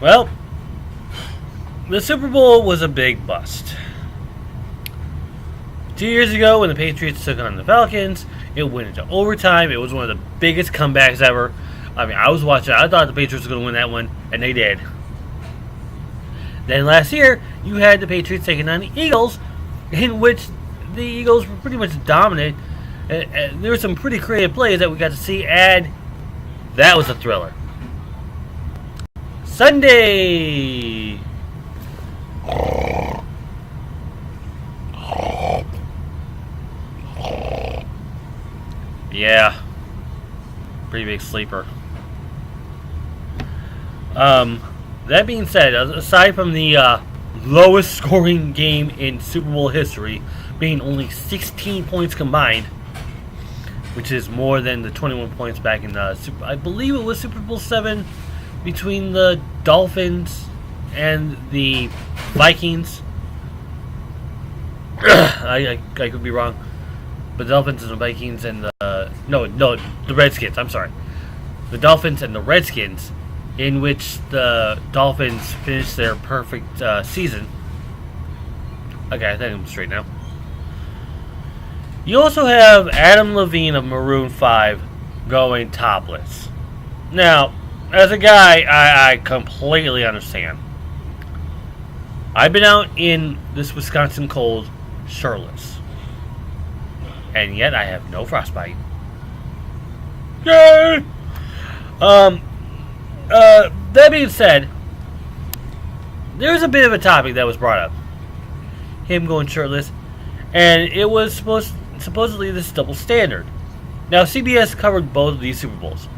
Well, the Super Bowl was a big bust. 2 years ago, when the Patriots took on the Falcons, it went into overtime. It was one of the biggest comebacks ever. I mean, I was watching. I thought the Patriots were going to win that one, and they did. Then last year, you had the Patriots taking on the Eagles, in which the Eagles were pretty much dominant. There were some pretty creative plays that we got to see, and that was a thriller. Sunday. Yeah. Pretty big sleeper. That being said, aside from the lowest scoring game in Super Bowl history, being only 16 points combined, which is more than the 21 points back in I believe it was Super Bowl 7 between the Dolphins and the Vikings. I could be wrong. But the Dolphins and the Vikings and the Redskins. I'm sorry, the Dolphins and the Redskins, in which the Dolphins finished their perfect season. Okay, I think I'm straight now. You also have Adam Levine of Maroon 5 going topless. Now, as a guy, I completely understand. I've been out in this Wisconsin cold shirtless, and yet I have no frostbite. Yay! That being said, there's a bit of a topic that was brought up. Him going shirtless, and it was supposedly this double standard. Now, CBS covered both of these Super Bowls.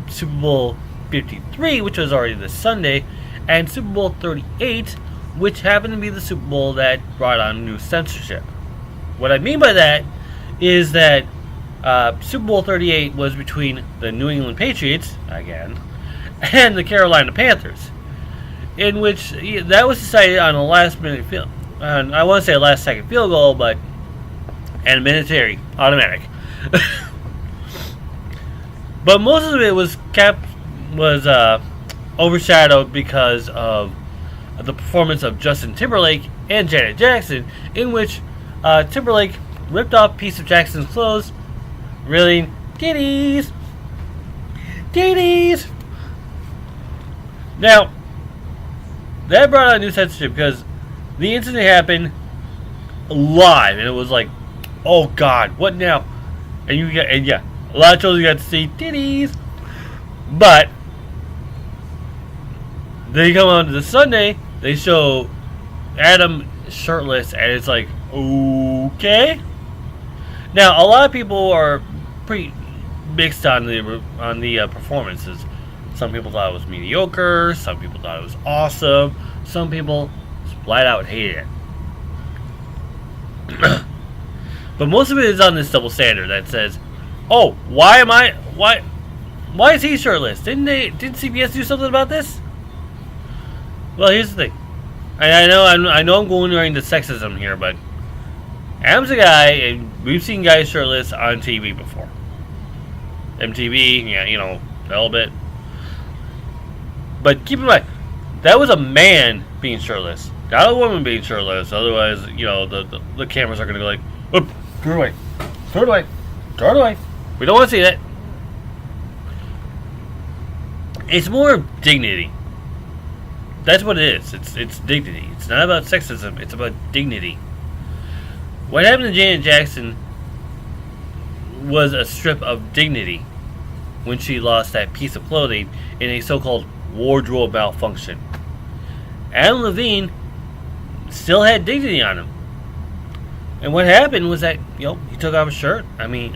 Super Bowl 53, which was already this Sunday, and Super Bowl 38, which happened to be the Super Bowl that brought on new censorship. What I mean by that is that Super Bowl 38 was between the New England Patriots, again, and the Carolina Panthers, in which that was decided on a last-minute field. I want to say a last-second field goal, but and military automatic. But most of it was overshadowed because of the performance of Justin Timberlake and Janet Jackson, in which Timberlake ripped off a piece of Jackson's clothes, revealing titties. Now, that brought on new censorship because the incident happened live, and it was like, oh God, what now? And a lot of children got to see titties, but they come on to the Sunday, they show Adam shirtless, and it's like, okay. Now, a lot of people are pretty mixed on the performances. Some people thought it was mediocre. Some people thought it was awesome. Some people flat out hated it. But most of it is on this double standard that says, "Oh, why is he shirtless? Didn't CBS do something about this?" Well, here's the thing. I know I'm going right into sexism here, but Adam's a guy, and we've seen guys shirtless on TV before. MTV, yeah, a little bit. But keep in mind, that was a man being shirtless, not a woman being shirtless. Otherwise, the cameras are going to go like, "Oop, throw it away. We don't want to see that." It's more dignity. That's what it is. It's dignity. It's not about sexism. It's about dignity. What happened to Janet Jackson was a strip of dignity when she lost that piece of clothing in a so-called wardrobe malfunction. Adam Levine still had dignity on him. And what happened was that, he took off his shirt. I mean,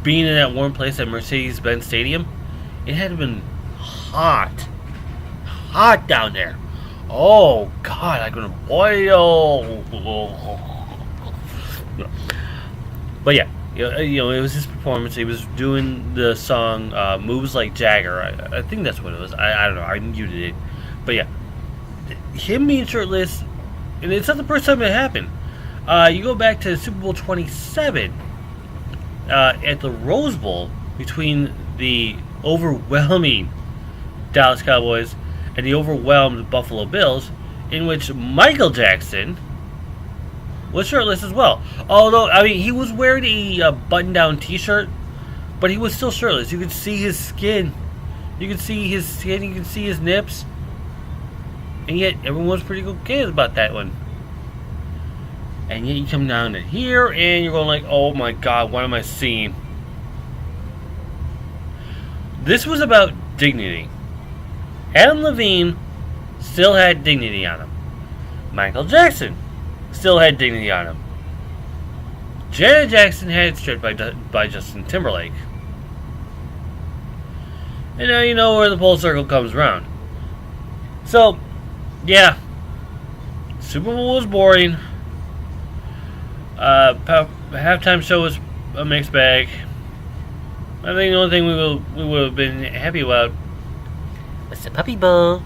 being in that warm place at Mercedes-Benz Stadium, it had been hot down there. Oh, God, I'm going to boil. But yeah, it was his performance. He was doing the song Moves Like Jagger. I think that's what it was. I don't know. I muted it. But yeah, him being shirtless, and it's not the first time it happened. You go back to Super Bowl 27 at the Rose Bowl between the overwhelming Dallas Cowboys and the overwhelmed Buffalo Bills, in which Michael Jackson was shirtless as well. Although, I mean, he was wearing a button-down t-shirt, but he was still shirtless. You could see his skin. You could see his skin, you could see his nips. And yet, everyone was pretty okay about that one. And yet, you come down to here, and you're going like, oh my god, what am I seeing? This was about dignity. Adam Levine still had dignity on him. Michael Jackson still had dignity on him. Janet Jackson had it stripped by Justin Timberlake. And now you know where the full circle comes around. So, yeah. Super Bowl was boring. Halftime show was a mixed bag. I think the only thing we would have been happy about was the Puppy Bowl.